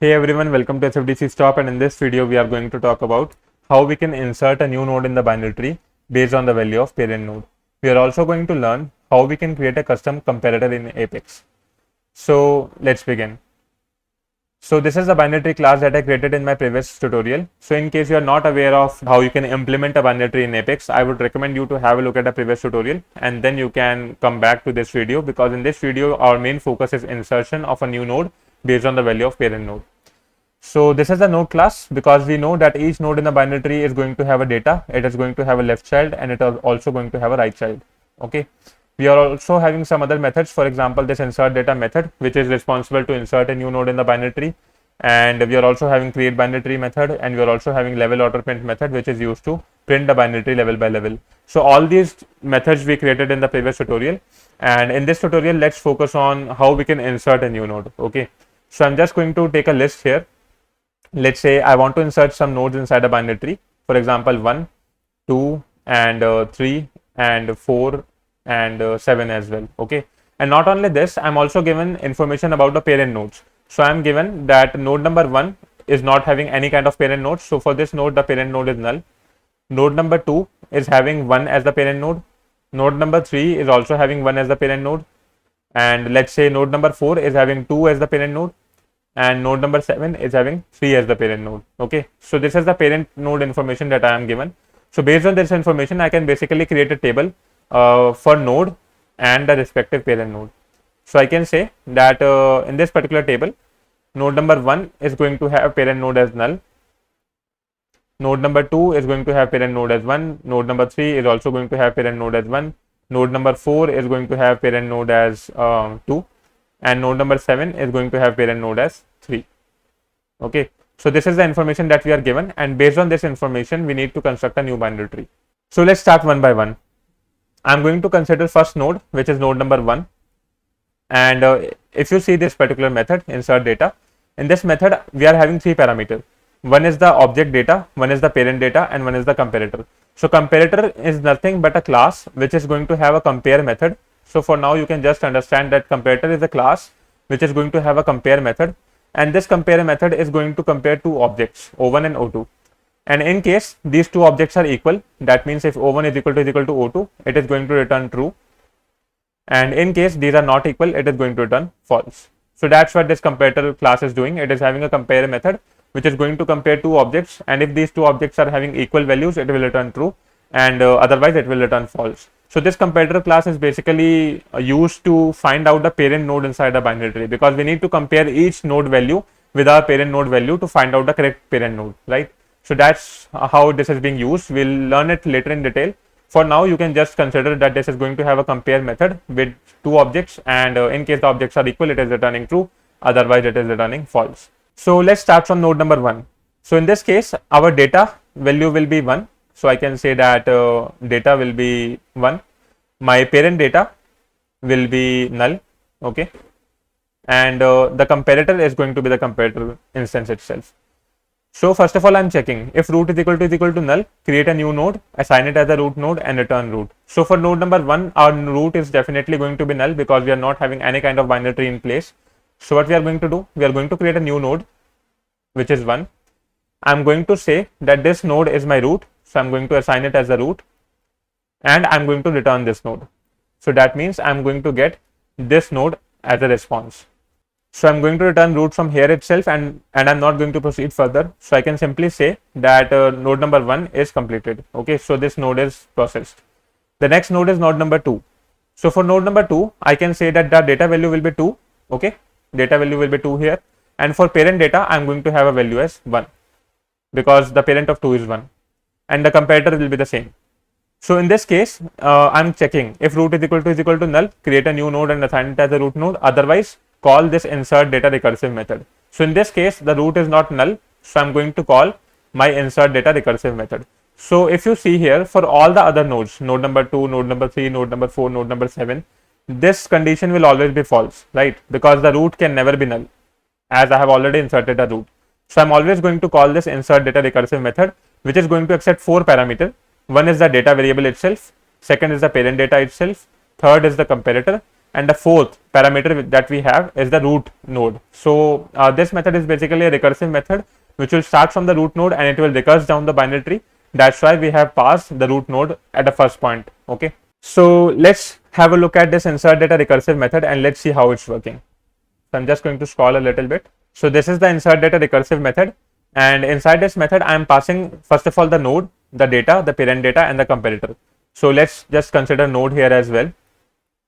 Hey everyone, welcome to SFDC Stop, and in this video we are going to talk about how we can insert a new node in the binary tree based on the value of parent node. We are also going to learn how we can create a custom comparator in Apex. So let's begin. So this is the binary tree class that I created in my previous tutorial. So in case you are not aware of how you can implement a binary tree in Apex, I would recommend you to have a look at the previous tutorial and then you can come back to this video, because in this video our main focus is insertion of a new node based on the value of parent node. So this is the node class because we know that each node in the binary tree is going to have a data. It is going to have a left child and it is also going to have a right child. Okay. We are also having some other methods. For example, this insert data method, which is responsible to insert a new node in the binary tree. And we are also having create binary tree method, and we are also having level order print method, which is used to print the binary tree level by level. So all these methods we created in the previous tutorial. And in this tutorial, let's focus on how we can insert a new node. Okay. So I'm just going to take a list here. Let's say I want to insert some nodes inside a binary tree, for example 1, 2 and 3 and 4 and 7 as well. Okay, and not only this, I'm also given information about the parent nodes. So I'm given that node number 1 is not having any kind of parent node, so for this node the parent node is null. Node number 2 is having 1 as the parent node. Node number 3 is also having 1 as the parent node, and let's say node number 4 is having 2 as the parent node, and node number 7 is having 3 as the parent node. Okay, so this is the parent node information that I am given. So based on this information, I can basically create a table for node and the respective parent node. So I can say that in this particular table, node number 1 is going to have parent node as null. Node number 2 is going to have parent node as 1. Node number 3 is also going to have parent node as 1. Node number 4 is going to have parent node as 2. And node number 7 is going to have parent node as 3. Okay, so this is the information that we are given, and based on this information we need to construct a new binary tree. So let's start one by one. I'm going to consider first node, which is node number 1, and if you see this particular method, insert data, in this method we are having 3 parameters. One is the object data, one is the parent data, and one is the comparator. So comparator is nothing but a class which is going to have a compare method. So for now you can just understand that comparator is a class which is going to have a compare method, and this compare method is going to compare two objects, O1 and O2. And in case these two objects are equal, that means if O1 is equal to O2, it is going to return true, and in case these are not equal, it is going to return false. So that's what this comparator class is doing. It is having a compare method which is going to compare two objects, and if these two objects are having equal values, it will return true, and otherwise it will return false. So this comparator class is basically used to find out the parent node inside a binary tree, because we need to compare each node value with our parent node value to find out the correct parent node, right? So that's how this is being used. We'll learn it later in detail. For now, you can just consider that this is going to have a compare method with two objects, and in case the objects are equal, it is returning true, otherwise it is returning false. So let's start from node number 1. So in this case, our data value will be 1. So I can say that data will be 1. My parent data will be null. Okay, and the comparator is going to be the comparator instance itself. So first of all, I'm checking if root is equal to null, create a new node, assign it as a root node, and return root. So for node number 1, our root is definitely going to be null because we are not having any kind of binary tree in place. So what we are going to do, we are going to create a new node, which is 1. I'm going to say that this node is my root. So I'm going to assign it as a root, and I'm going to return this node. So that means I'm going to get this node as a response. So I'm going to return root from here itself, and I'm not going to proceed further. So I can simply say that node number 1 is completed. Okay, so this node is processed. The next node is node number 2. So for node number 2, I can say that the data value will be 2. Okay, data value will be 2 here, and for parent data, I'm going to have a value as 1 because the parent of 2 is 1, and the comparator will be the same. So in this case, I'm checking if root is equal to null, create a new node and assign it as a root node. Otherwise, call this insert data recursive method. So in this case, the root is not null, so I'm going to call my insert data recursive method. So if you see here, for all the other nodes, node number 2, node number 3, node number 4, node number 7, this condition will always be false, right? Because the root can never be null, as I have already inserted a root. So I'm always going to call this insert data recursive method, which is going to accept 4 parameters. One is the data variable itself, second is the parent data itself, third is the comparator, and the fourth parameter that we have is the root node. So this method is basically a recursive method which will start from the root node and it will recurse down the binary tree. That's why we have passed the root node at the first point. Okay, so let's have a look at this insert data recursive method and let's see how it's working. So I'm just going to scroll a little bit. So this is the insert data recursive method, and inside this method I am passing first of all the node, the data, the parent data, and the comparator. So let's just consider node here as well.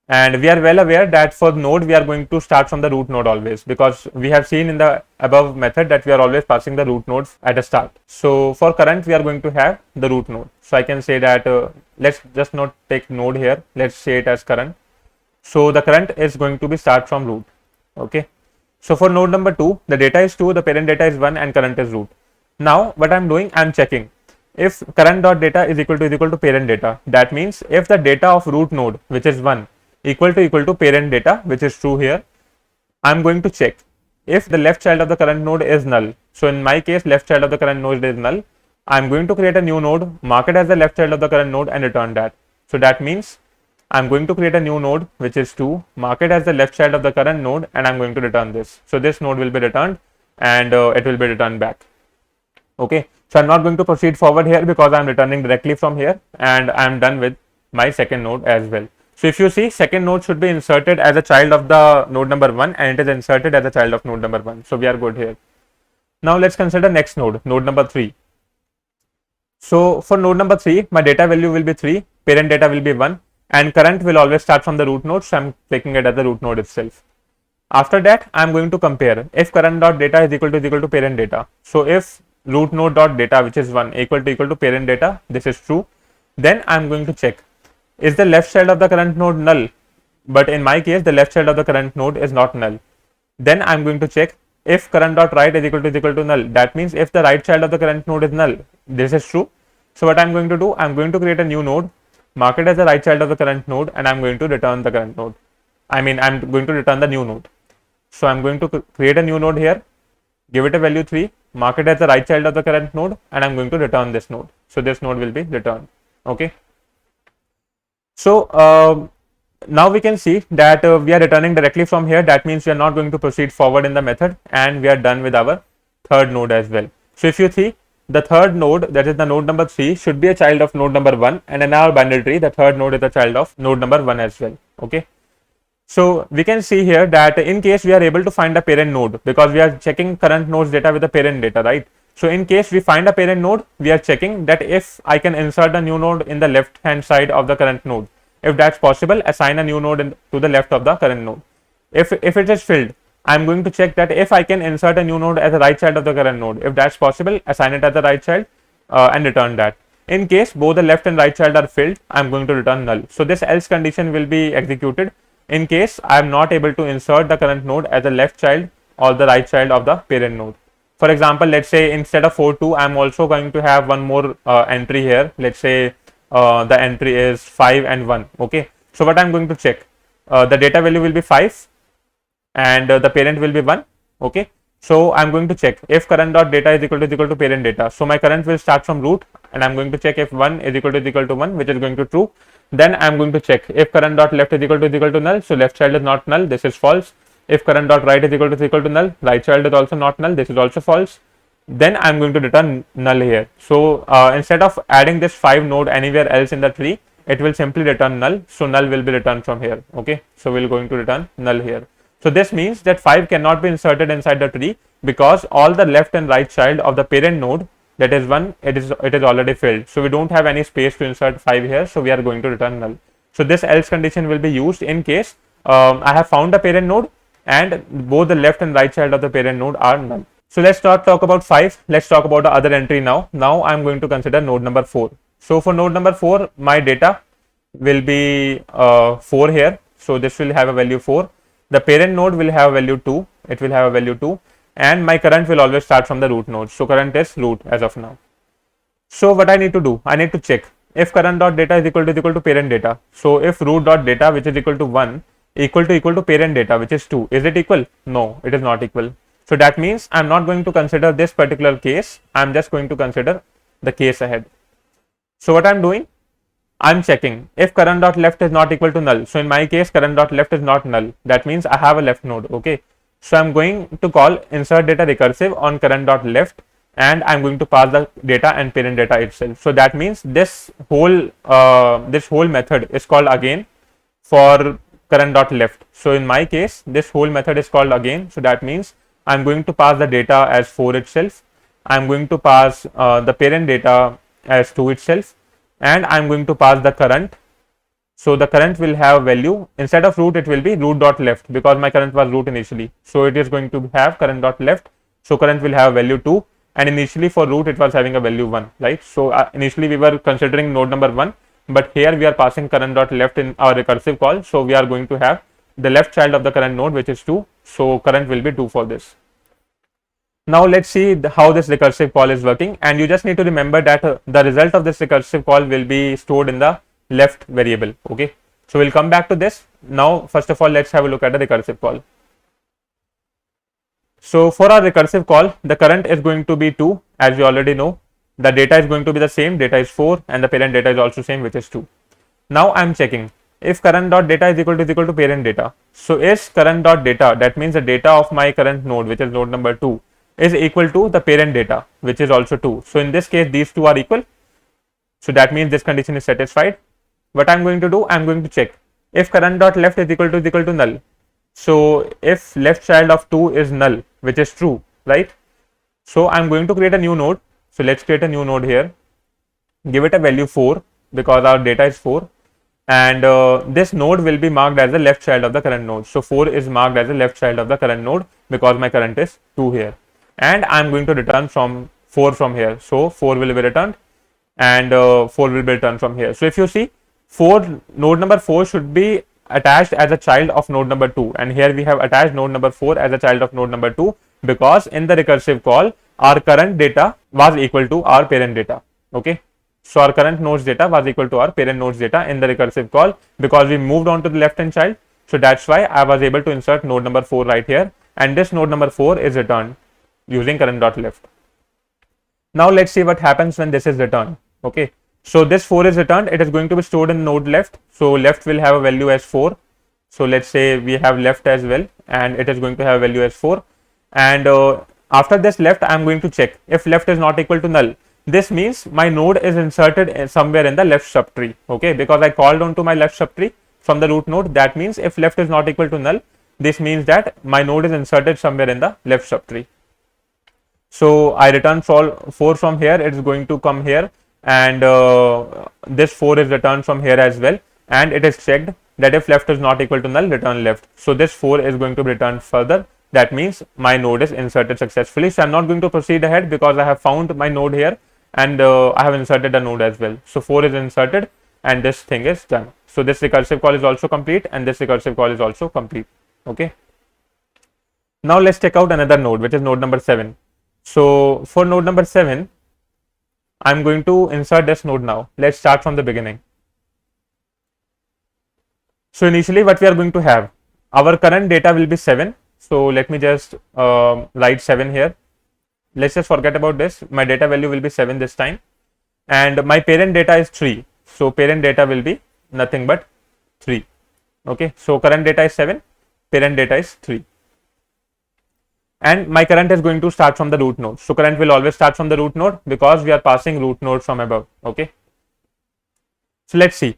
And we are well aware that for node we are going to start from the root node always, because we have seen in the above method that we are always passing the root nodes at the start. So for current we are going to have the root node. So I can say that let's just not take node here, let's say it as current. So the current is going to be start from root. Okay, so for node number 2, the data is 2, the parent data is 1, and current is root. Now what I'm doing, I'm checking if current dot data is equal to parent data. That means if the data of root node, which is 1, equal to parent data, which is true here, I'm going to check if the left child of the current node is null. So in my case, left child of the current node is null. I'm going to create a new node, mark it as the left child of the current node, and return that. So that means I'm going to create a new node which is 2, mark it as the left child of the current node, and I'm going to return this. So this node will be returned and it will be returned back. Okay, so I'm not going to proceed forward here because I'm returning directly from here, and I'm done with my second node as well. So if you see, second node should be inserted as a child of the node number 1 and it is inserted as a child of node number 1. So we are good here. Now let's consider next node, node number 3. So for node number 3, my data value will be 3, parent data will be 1, and current will always start from the root node. So I'm taking it as the root node itself. After that, I'm going to compare if current dot data is equal to parent data. So if root node dot data, which is 1, equal to parent data, this is true, then I'm going to check, is the left child of the current node null? But in my case, the left child of the current node is not null. Then I'm going to check if current dot right is equal to null. That means if the right child of the current node is null, this is true. So what I'm going to do, I'm going to create a new node, mark it as the right child of the current node, and I'm going to return the current node. I'm going to return the new node. So I'm going to create a new node here, give it a value 3, mark it as the right child of the current node, and I'm going to return this node. So this node will be returned. Okay. So now we can see that we are returning directly from here. That means we are not going to proceed forward in the method, and we are done with our third node as well. So if you see, the third node, that is the node number 3, should be a child of node number 1, and in our binary tree, the third node is a child of node number 1 as well. Okay. So we can see here that in case we are able to find a parent node, because we are checking current node's data with the parent data, right? So in case we find a parent node, we are checking that if I can insert a new node in the left hand side of the current node. If that's possible, assign a new node to the left of the current node. If it is filled, I'm going to check that if I can insert a new node as a right child of the current node. If that's possible, assign it as the right child and return that. In case both the left and right child are filled, I'm going to return null. So this else condition will be executed in case I am not able to insert the current node as a left child or the right child of the parent node. For example, let's say instead of 4, 2, I'm also going to have one more entry here. Let's say the entry is 5 and 1. Okay. So what I'm going to check, the data value will be 5 and the parent will be 1. Okay. So I'm going to check if current dot data is equal to parent data. So my current will start from root, and I'm going to check if 1 is equal to 1, which is going to true. Then I'm going to check if current dot left is equal to null. So left child is not null. This is false. If current dot right is equal to null, right child is also not null. This is also false. Then I'm going to return null here. So instead of adding this 5 node anywhere else in the tree, it will simply return null. So null will be returned from here. Okay. So we're going to return null here. So this means that 5 cannot be inserted inside the tree because all the left and right child of the parent node, that is 1, it is already filled. So we don't have any space to insert 5 here. So we are going to return null. So this else condition will be used in case I have found a parent node and both the left and right child of the parent node are null. So let's not talk about 5. Let's talk about the other entry now. Now I'm going to consider node number 4. So for node number 4, my data will be 4 here. So this will have a value 4. The parent node will have a value 2. It will have a value 2. And my current will always start from the root node. So current is root as of now. So what I need to do, I need to check if current dot data is equal to parent data. So if root dot data, which is equal to 1, equal to parent data, which is 2, is it equal? No, it is not equal. So that means I'm not going to consider this particular case. I'm just going to consider the case ahead. So what I'm doing, I'm checking if current dot left is not equal to null. So in my case, current dot left is not null. That means I have a left node. Okay. So I'm going to call insert data recursive on current dot left, and I'm going to pass the data and parent data itself. So that means this whole method is called again for current dot left. So in my case, this whole method is called again. So that means I'm going to pass the data as 4 itself. I'm going to pass the parent data as 2 itself, and I'm going to pass the current. So the current will have value, instead of root it will be root dot left, because my current was root initially. So it is going to have current dot left. So current will have value 2, and initially for root it was having a value 1, right? So initially we were considering node number 1, but here we are passing current dot left in our recursive call. So we are going to have the left child of the current node, which is 2. So current will be 2 for this. Now let's see how this recursive call is working, and you just need to remember that the result of this recursive call will be stored in the left variable. Okay, so we'll come back to this. Now first of all, let's have a look at the recursive call. So for our recursive call, the current is going to be 2, as we already know. The data is going to be the same, data is 4, and the parent data is also same, which is 2. Now I'm checking if current dot data is equal to parent data. So is current dot data, that means the data of my current node, which is node number 2, is equal to the parent data, which is also 2. So in this case, these two are equal. So that means this condition is satisfied. What I'm going to do, I'm going to check if current dot left is equal to null. So if left child of 2 is null, which is true, right? So I'm going to create a new node. So let's create a new node here. Give it a value 4, because our data is 4. And this node will be marked as the left child of the current node. So 4 is marked as the left child of the current node, because my current is 2 here. And I'm going to return from 4 from here. So 4 will be returned, and 4 will be returned from here. So if you see, node number 4 should be attached as a child of node number 2, and here we have attached node number 4 as a child of node number 2, because in the recursive call our current data was equal to our parent data. Okay, so our current node's data was equal to our parent node's data in the recursive call, because we moved on to the left hand child. So that's why I was able to insert node number 4 right here, and this node number 4 is returned using current dot left. Now let's see what happens when this is returned. Okay, so this 4 is returned, it is going to be stored in node left. So left will have a value as 4. So let's say we have left as well, and it is going to have value as 4. And after this left, I am going to check if left is not equal to null. This means my node is inserted somewhere in the left subtree. Okay, because I called on to my left subtree from the root node. That means if left is not equal to null, this means that my node is inserted somewhere in the left subtree. So I return 4 from here, it is going to come here, and this 4 is returned from here as well, and it is checked that if left is not equal to null, return left. So this 4 is going to be returned further. That means my node is inserted successfully. So I'm not going to proceed ahead, because I have found my node here, and I have inserted a node as well. So 4 is inserted, and this thing is done. So this recursive call is also complete, and this recursive call is also complete. Okay, now let's check out another node, which is node number 7. So for node number 7, I'm going to insert this node now. Let's start from the beginning. So initially what we are going to have, our current data will be 7. So let me just write 7 here. Let's just forget about this. My data value will be 7 this time, and my parent data is 3. So parent data will be nothing but 3. Okay, so current data is 7, parent data is 3. And my current is going to start from the root node. So current will always start from the root node, because we are passing root node from above. Okay, so let's see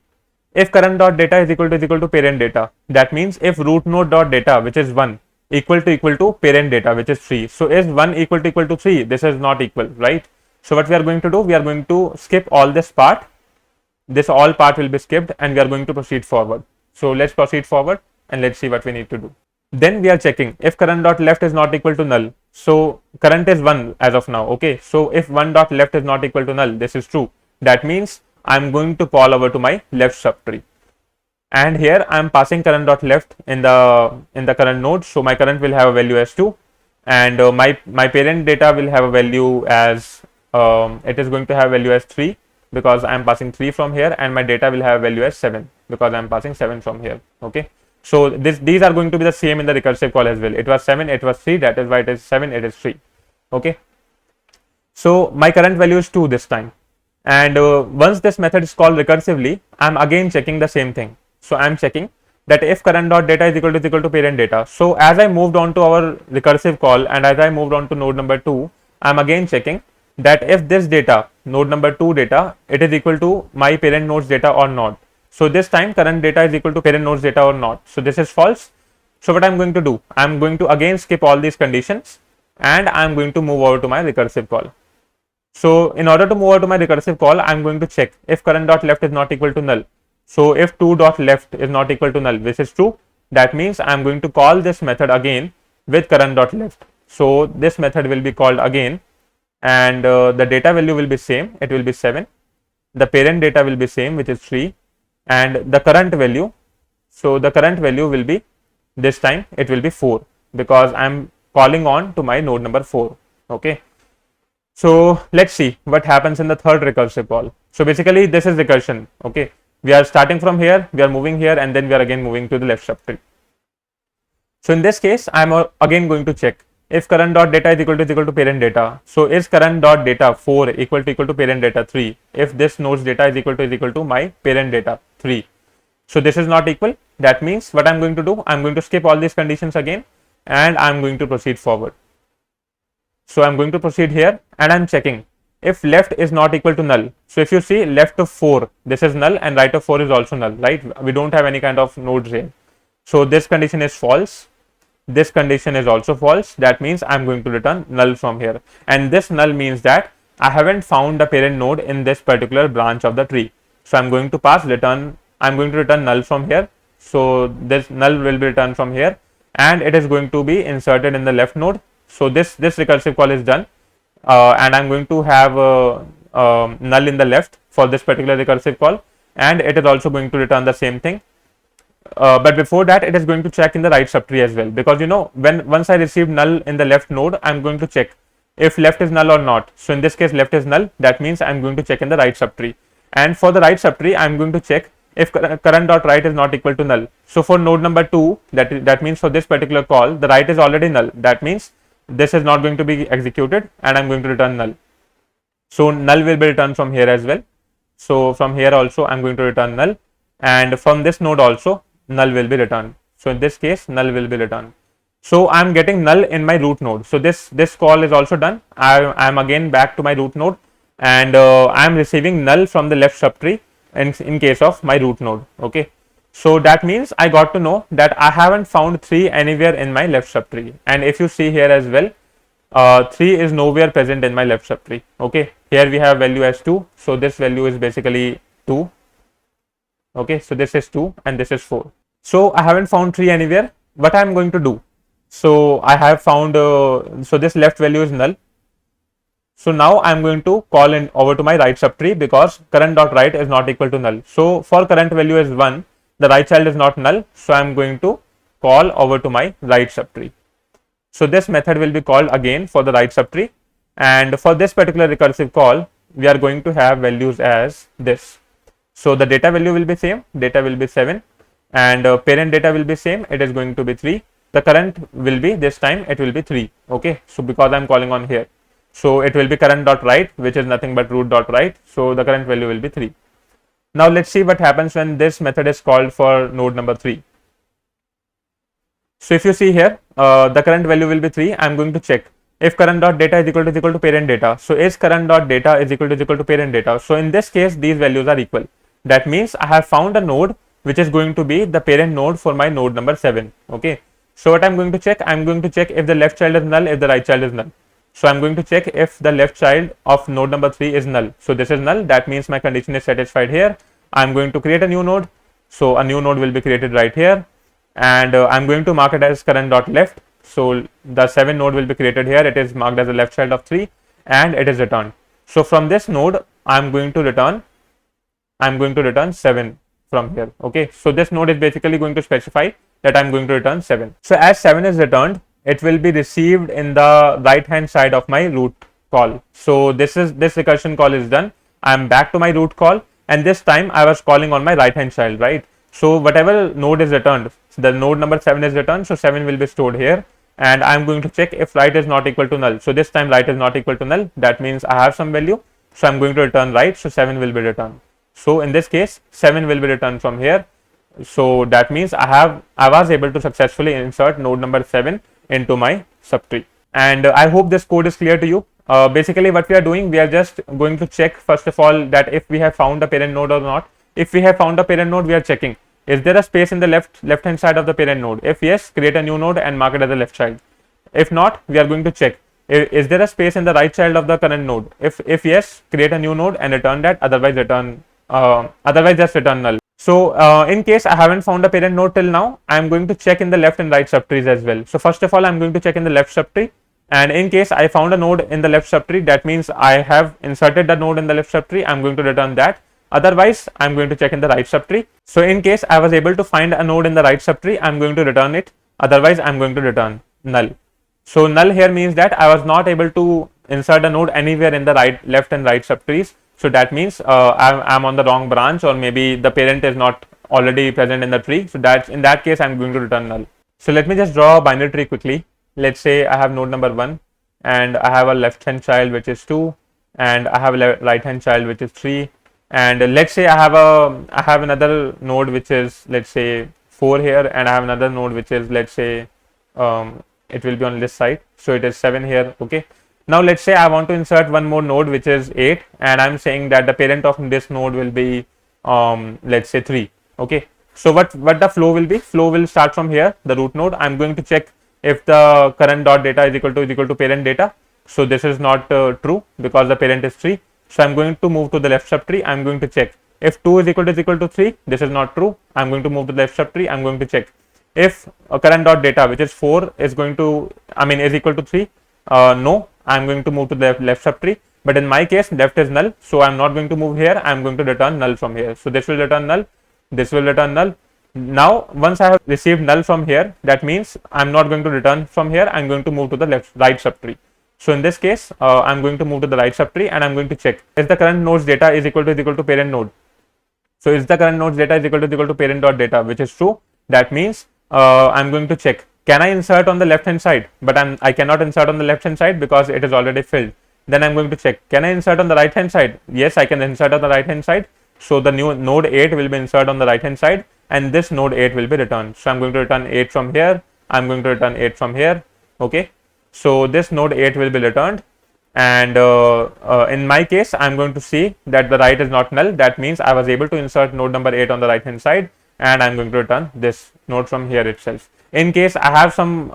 if current dot data is equal to parent data. That means if root node dot data, which is 1, equal to parent data, which is 3. So is 1 equal to 3? This is not equal, right? So what we are going to do, we are going to skip all this part. This all part will be skipped, and we are going to proceed forward. So let's proceed forward, and let's see what we need to do. Then we are checking if current dot left is not equal to null. So current is 1 as of now. Okay, so if 1 dot left is not equal to null, this is true. That means I'm going to call over to my left subtree, and here I'm passing current dot left in the current node. So my current will have a value as 2, and my parent data will have a value as it is going to have value as 3, because I'm passing 3 from here, and my data will have value as 7, because I'm passing 7 from here. Okay, so these are going to be the same in the recursive call as well. It was 7, it was 3, that is why it is 7, it is 3. Okay, so my current value is 2 this time, And once this method is called recursively, I'm again checking the same thing. So I'm checking that if current dot data is equal to parent data. So as I moved on to our recursive call and as I moved on to node number 2, I'm again checking that if this data, node number 2 data, it is equal to my parent node's data or not. So this time current data is equal to parent node's data or not. So this is false. So what I'm going to do, I'm going to again skip all these conditions and I'm going to move over to my recursive call. So in order to move over to my recursive call, I'm going to check if current dot left is not equal to null. So if 2 dot left is not equal to null, this is true. That means I'm going to call this method again with current dot left. So this method will be called again, and the data value will be same. It will be 7. The parent data will be same, which is 3, and the current value. So the current value will be, this time it will be 4 because I'm calling on to my node number 4. Okay. So let's see what happens in the third recursive call. So basically this is recursion. Okay. We are starting from here, we are moving here, and then we are again moving to the left subtree. So in this case, I am again going to check if current dot data is equal to parent data. So is current dot data 4 equal to parent data 3? If this node's data is equal to my parent data 3. So this is not equal. That means what I'm going to do, I'm going to skip all these conditions again and I'm going to proceed forward. So I'm going to proceed here and I'm checking if left is not equal to null. So if you see left of 4, this is null, and right of 4 is also null, right? We don't have any kind of nodes here. So this condition is false. This condition is also false. That means I'm going to return null from here. And this null means that I haven't found the parent node in this particular branch of the tree. So I'm going to return null from here. So this null will be returned from here and it is going to be inserted in the left node. So this recursive call is done. And I'm going to have null in the left for this particular recursive call, and it is also going to return the same thing. But before that, it is going to check in the right subtree as well, because once I receive null in the left node, I'm going to check if left is null or not. So in this case, left is null. That means I'm going to check in the right subtree, and for the right subtree, I'm going to check if current dot right is not equal to null. So for node number 2, that means for this particular call, the right is already null. That means this is not going to be executed and I'm going to return null. So null will be returned from here as well. So from here also I'm going to return null, and from this node also null will be returned. So in this case null will be returned. So I'm getting null in my root node. So this call is also done. I'm again back to my root node, and I'm receiving null from the left subtree in case of my root node. Okay. So that means I got to know that I haven't found 3 anywhere in my left subtree. And if you see here as well, 3 is nowhere present in my left subtree. Okay, here we have value as 2. So this value is basically 2. Okay, so this is 2 and this is 4. So I haven't found 3 anywhere. What I am going to do? So I have found, so this left value is null. So now I am going to call in over to my right subtree because current dot right is not equal to null. So for current value is 1. The right child is not null, so I am going to call over to my right subtree. So this method will be called again for the right subtree, and for this particular recursive call, we are going to have values as this. So the data value will be same, data will be 7, and parent data will be same, it is going to be 3. The current will be, this time it will be 3. Okay, so because I am calling on here, so it will be current dot right, which is nothing but root dot right. So the current value will be 3. Now let's see what happens when this method is called for node number 3. So if you see here, the current value will be 3. I'm going to check if current dot data is equal to parent data. So is current dot data is equal to parent data. So in this case, these values are equal. That means I have found a node which is going to be the parent node for my node number 7. Okay. So what I'm going to check? I'm going to check if the left child is null, if the right child is null. So I'm going to check if the left child of node number 3 is null. So this is null. That means my condition is satisfied here. I'm going to create a new node. So a new node will be created right here. And I'm going to mark it as current dot left. So the 7 node will be created here. It is marked as the left child of 3 and it is returned. So from this node, I'm going to return 7 from here. Okay. So this node is basically going to specify that I'm going to return 7. So as 7 is returned, it will be received in the right hand side of my root call. So this recursion call is done. I'm back to my root call, and this time I was calling on my right hand child, right? So whatever node is returned, the node number 7 is returned, so 7 will be stored here, and I'm going to check if right is not equal to null. So this time right is not equal to null. That means I have some value. So I'm going to return right. So 7 will be returned. So in this case, 7 will be returned from here. So that means I was able to successfully insert node number 7 into my subtree. And I hope this code is clear to you. Basically what we are doing, we are just going to check first of all that if we have found a parent node or not. If we have found a parent node, we are checking, is there a space in the left hand side of the parent node? If yes, create a new node and mark it as the left child. If not, we are going to check, is there a space in the right child of the current node? If yes, create a new node and return that, otherwise just return null. So in case I haven't found a parent node till now, I am going to check in the left and right subtrees as well. So first of all, I am going to check in the left subtree, and in case I found a node in the left subtree, that means I have inserted the node in the left subtree, I am going to return that. Otherwise, I am going to check in the right subtree. So in case I was able to find a node in the right subtree, I am going to return it. Otherwise, I am going to return null. So null here means that I was not able to insert a node anywhere in the left and right subtrees. So that means I'm on the wrong branch, or maybe the parent is not already present in the tree. So that's in that case, I'm going to return null. So let me just draw a binary tree quickly. Let's say I have node number 1 and I have a left hand child which is 2, and I have a right hand child which is 3. And let's say I have another node which is, let's say, 4 here, and I have another node which is, let's say, it will be on this side, so it is 7 here. Okay, now let's say I want to insert one more node which is 8, and I'm saying that the parent of this node will be let's say 3. Okay, so what the flow will be? Flow will start from here, the root node. I'm going to check if the current dot data is equal to parent data. So this is not true because the parent is 3. So I'm going to move to the left subtree. I'm going to check if 2 is equal to 3. This is not true. I'm going to move to the left subtree. I'm going to check if current dot data, which is 4, is equal to 3. No, I'm going to move to the left subtree. But in my case, left is null, so I'm not going to move here. I'm going to return null from here. So this will return null. This will return null. Now, once I have received null from here, that means I'm not going to return from here. I'm going to move to the right subtree. So in this case, I'm going to move to the right subtree, and I'm going to check is the current node's data is equal to parent node. So is the current node's data is equal to parent dot data, which is true. That means I'm going to check, can I insert on the left hand side? But I cannot insert on the left hand side because it is already filled. Then I'm going to check, can I insert on the right hand side? Yes, I can insert on the right hand side. So the new node 8 will be inserted on the right hand side, and this node 8 will be returned. So I'm going to return 8 from here. I'm going to return 8 from here. Okay. So this node 8 will be returned, and in my case, I'm going to see that the right is not null. That means I was able to insert node number 8 on the right hand side, and I'm going to return this node from here itself. In case I have some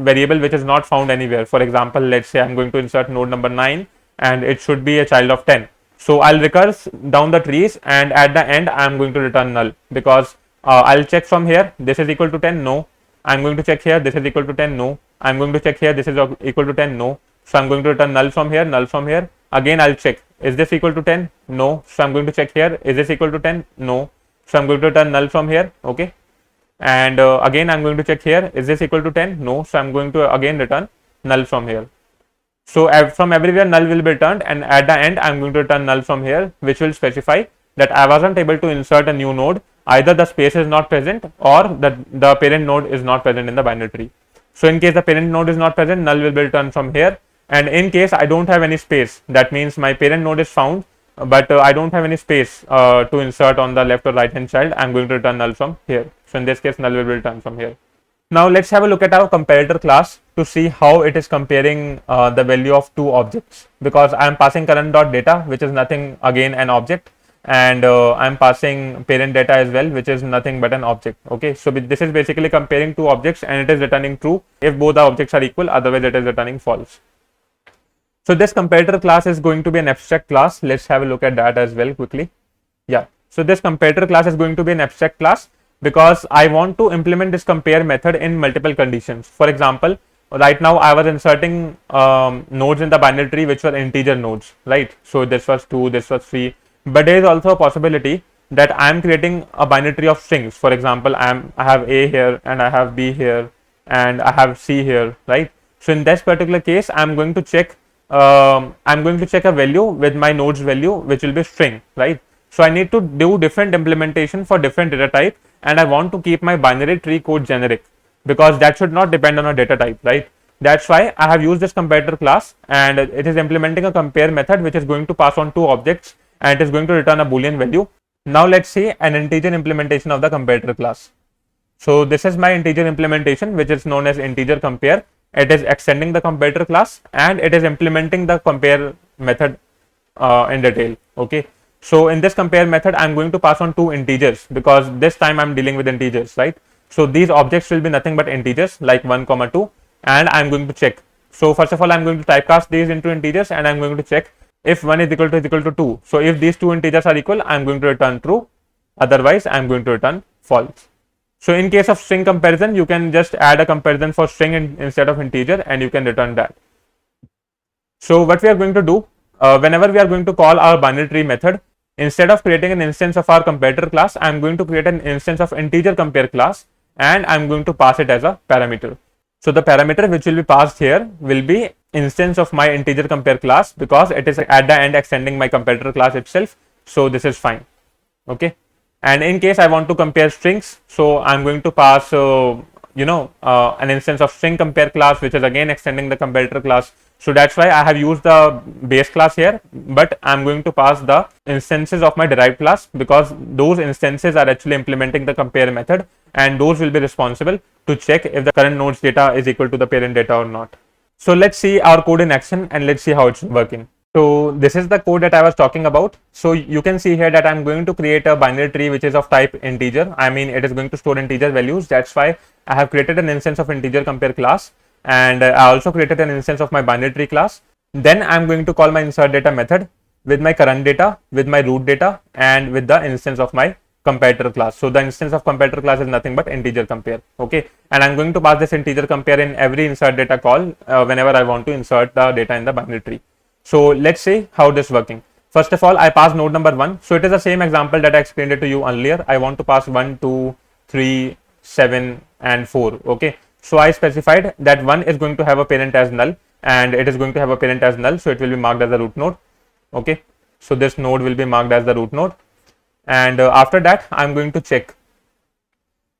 variable which is not found anywhere, for example, let's say I'm going to insert node number 9 and it should be a child of 10. So I'll recurse down the trees, and at the end I'm going to return null because I'll check from here, this is equal to 10, no. I'm going to check here, this is equal to 10, no. I'm going to check here, this is equal to 10, no. So I'm going to return null from here, null from here. Again, I'll check, is this equal to 10? No. So I'm going to check here, is this equal to 10? No. So I'm going to return null from here. Okay. And again, I'm going to check here, is this equal to 10? No. So I'm going to again return null from here. So from everywhere null will be returned, and at the end I'm going to return null from here, which will specify that I wasn't able to insert a new node. Either the space is not present or the parent node is not present in the binary tree. So in case the parent node is not present, null will be returned from here. And in case I don't have any space, that means my parent node is found, but I don't have any space to insert on the left or right hand child, I'm going to return null from here. So in this case, null will be returned from here. Now let's have a look at our comparator class to see how it is comparing the value of two objects, because I am passing current dot data, which is nothing again an object, and I am passing parent data as well, which is nothing but an object. Okay, so this is basically comparing two objects, and it is returning true if both the objects are equal, otherwise it is returning false. So this comparator class is going to be an abstract class. Let's have a look at that as well quickly. Yeah, so this comparator class is going to be an abstract class because I want to implement this compare method in multiple conditions. For example, right now I was inserting nodes in the binary tree which were integer nodes, right? So this was 2, this was 3, but there is also a possibility that I am creating a binary tree of strings. For example, I have A here, and I have B here, and I have C here, right? So in this particular case, I'm going to check a value with my nodes value, which will be string, right? So I need to do different implementation for different data type, and I want to keep my binary tree code generic because that should not depend on a data type, right? That's why I have used this comparator class, and it is implementing a compare method which is going to pass on two objects and it is going to return a boolean value. Now let's see an integer implementation of the comparator class. So this is my integer implementation, which is known as integer compare. It is extending the comparator class and it is implementing the compare method in detail. Okay. So in this compare method, I'm going to pass on two integers because this time I'm dealing with integers, right? So these objects will be nothing but integers like 1, 2, and I'm going to check. So first of all, I'm going to typecast these into integers and I'm going to check if 1 is equal to 2. So if these two integers are equal, I'm going to return true. Otherwise, I'm going to return false. So in case of string comparison, you can just add a comparison for string instead of integer and you can return that. So what we are going to do, whenever we are going to call our binary tree method, instead of creating an instance of our comparator class, I am going to create an instance of integer compare class and I am going to pass it as a parameter. So the parameter which will be passed here will be instance of my integer compare class because it is at the end extending my comparator class itself. So this is fine. Okay. And in case I want to compare strings, so I'm going to pass, an instance of string compare class, which is again extending the comparator class. So that's why I have used the base class here, but I'm going to pass the instances of my derived class because those instances are actually implementing the compare method and those will be responsible to check if the current node's data is equal to the parent data or not. So let's see our code in action and let's see how it's working. So this is the code that I was talking about. So you can see here that I'm going to create a binary tree which is of type integer. I mean, it is going to store integer values. That's why I have created an instance of integer compare class, and I also created an instance of my binary tree class. Then I'm going to call my insert data method with my current data, with my root data, and with the instance of my comparator class. So the instance of comparator class is nothing but integer compare. Okay, and I'm going to pass this integer compare in every insert data call whenever I want to insert the data in the binary tree. So let's see how this is working. First of all, I pass node number 1. So it is the same example that I explained it to you earlier. I want to pass 1, 2, 3, 7 and 4. Okay. So I specified that 1 is going to have a parent as null and it is going to have a parent as null. So it will be marked as the root node. Okay. So this node will be marked as the root node. And after that, I'm going to check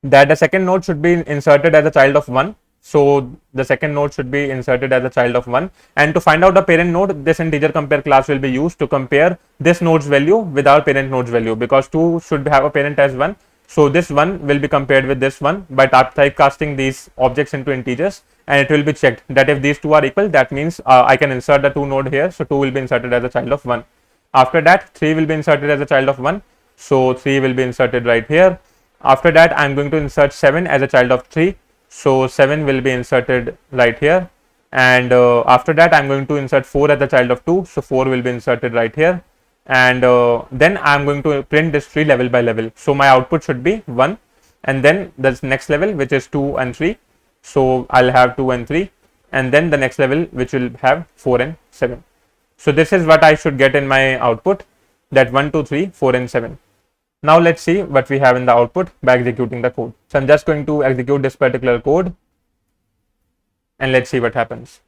that the second node should be inserted as a child of 1. So the second node should be inserted as a child of 1, and to find out the parent node, this integer compare class will be used to compare this node's value with our parent node's value because 2 should have a parent as 1. So this 1 will be compared with this 1 by typecasting these objects into integers, and it will be checked that if these two are equal, that means I can insert the 2 node here. So 2 will be inserted as a child of 1. After that, 3 will be inserted as a child of 1. So 3 will be inserted right here. After that, I'm going to insert 7 as a child of 3. So 7 will be inserted right here, and after that I'm going to insert 4 as the child of 2. So 4 will be inserted right here, and then I'm going to print this tree level by level. So my output should be 1, and then the next level which is 2 and 3. So I'll have 2 and 3, and then the next level which will have 4 and 7. So this is what I should get in my output, that 1, 2, 3, 4 and 7. Now let's see what we have in the output by executing the code. So I'm just going to execute this particular code and let's see what happens.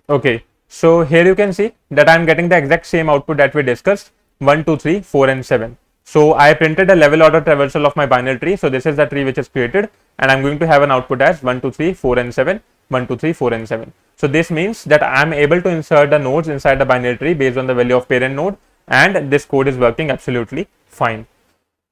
Okay, so here you can see that I'm getting the exact same output that we discussed, 1, 2, 3, 4 and 7. So I printed a level order traversal of my binary tree. So this is the tree which is created, and I'm going to have an output as 1, 2, 3, 4 and 7, 1, 2, 3, 4 and 7. So this means that I'm able to insert the nodes inside the binary tree based on the value of parent node, and this code is working absolutely fine.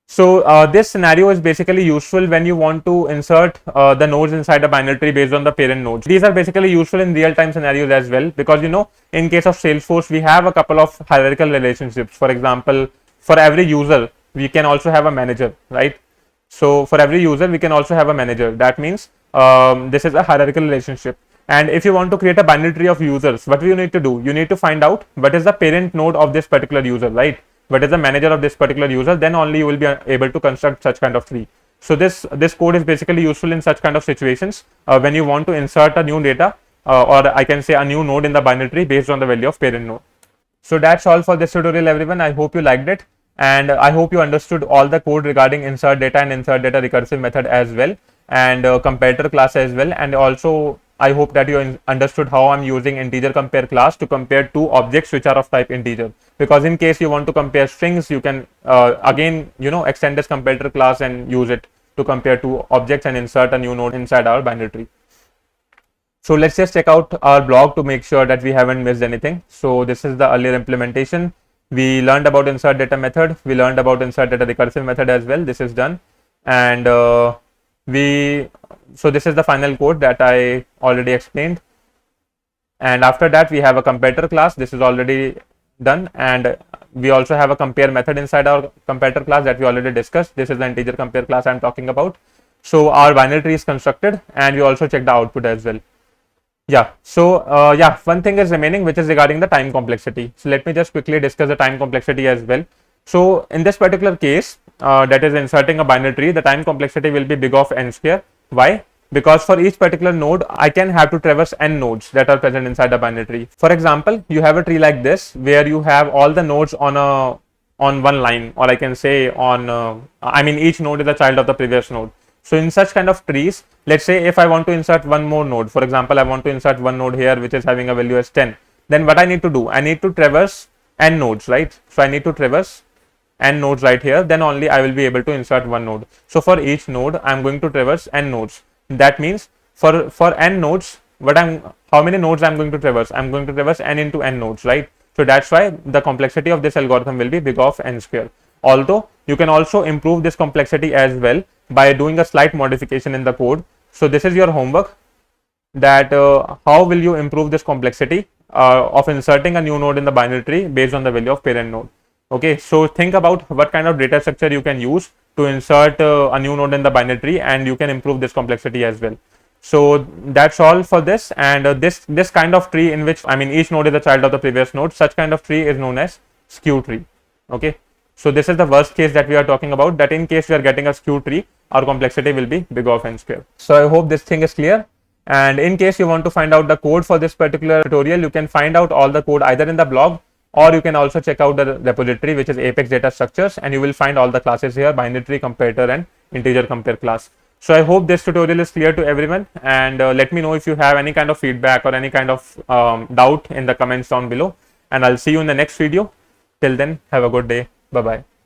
So this scenario is basically useful when you want to insert the nodes inside a binary tree based on the parent nodes. These are basically useful in real-time scenarios as well, because in case of Salesforce, we have a couple of hierarchical relationships. For example, for every user, we can also have a manager, right? So for every user, we can also have a manager. That means this is a hierarchical relationship. And if you want to create a binary tree of users, what do you need to do? You need to find out what is the parent node of this particular user, right? What is the manager of this particular user, then only you will be able to construct such kind of tree. So this code is basically useful in such kind of situations when you want to insert a new data or I can say a new node in the binary tree based on the value of parent node. So that's all for this tutorial, everyone. I hope you liked it, and I hope you understood all the code regarding insert data and insert data recursive method as well, and comparator class as well, and also I hope that you understood how I'm using integer compare class to compare two objects which are of type integer. Because in case you want to compare strings, you can again extend this comparator class and use it to compare two objects and insert a new node inside our binary tree. So let's just check out our blog to make sure that we haven't missed anything. So this is the earlier implementation. We learned about insert data method. We learned about insert data recursive method as well. This is done. And so this is the final code that I already explained. And after that, we have a comparator class. This is already done. And we also have a compare method inside our comparator class that we already discussed. This is the integer compare class I'm talking about. So our binary tree is constructed, and we also check the output as well. Yeah, so one thing is remaining, which is regarding the time complexity. So let me just quickly discuss the time complexity as well. So in this particular case, that is inserting a binary tree, the time complexity will be big of n square. Why? Because for each particular node, I can have to traverse n nodes that are present inside the binary tree. For example, you have a tree like this, where you have all the nodes on one line, or I can say each node is a child of the previous node. So in such kind of trees, let's say if I want to insert one more node, for example, I want to insert one node here which is having a value as 10, then what I need to do? I need to traverse n nodes, right? So I need to traverse n nodes right here, then only I will be able to insert one node. So for each node, I am going to traverse n nodes. That means for n nodes, how many nodes I am going to traverse? I am going to traverse n into n nodes, right? So that's why the complexity of this algorithm will be big of n square. Although you can also improve this complexity as well by doing a slight modification in the code. So this is your homework, that how will you improve this complexity of inserting a new node in the binary tree based on the value of parent node. Okay, so think about what kind of data structure you can use to insert a new node in the binary tree, and you can improve this complexity as well. So that's all for this. And this kind of tree, in which each node is a child of the previous node, such kind of tree is known as skew tree. Okay, so this is the worst case that we are talking about, that in case we are getting a skew tree, our complexity will be big of n square. So I hope this thing is clear. And in case you want to find out the code for this particular tutorial, you can find out all the code either in the blog, or you can also check out the repository, which is Apex Data Structures, and you will find all the classes here: binary tree, comparator, and integer compare class. So I hope this tutorial is clear to everyone, and let me know if you have any kind of feedback or any kind of doubt in the comments down below, and I'll see you in the next video. Till then, have a good day. Bye bye.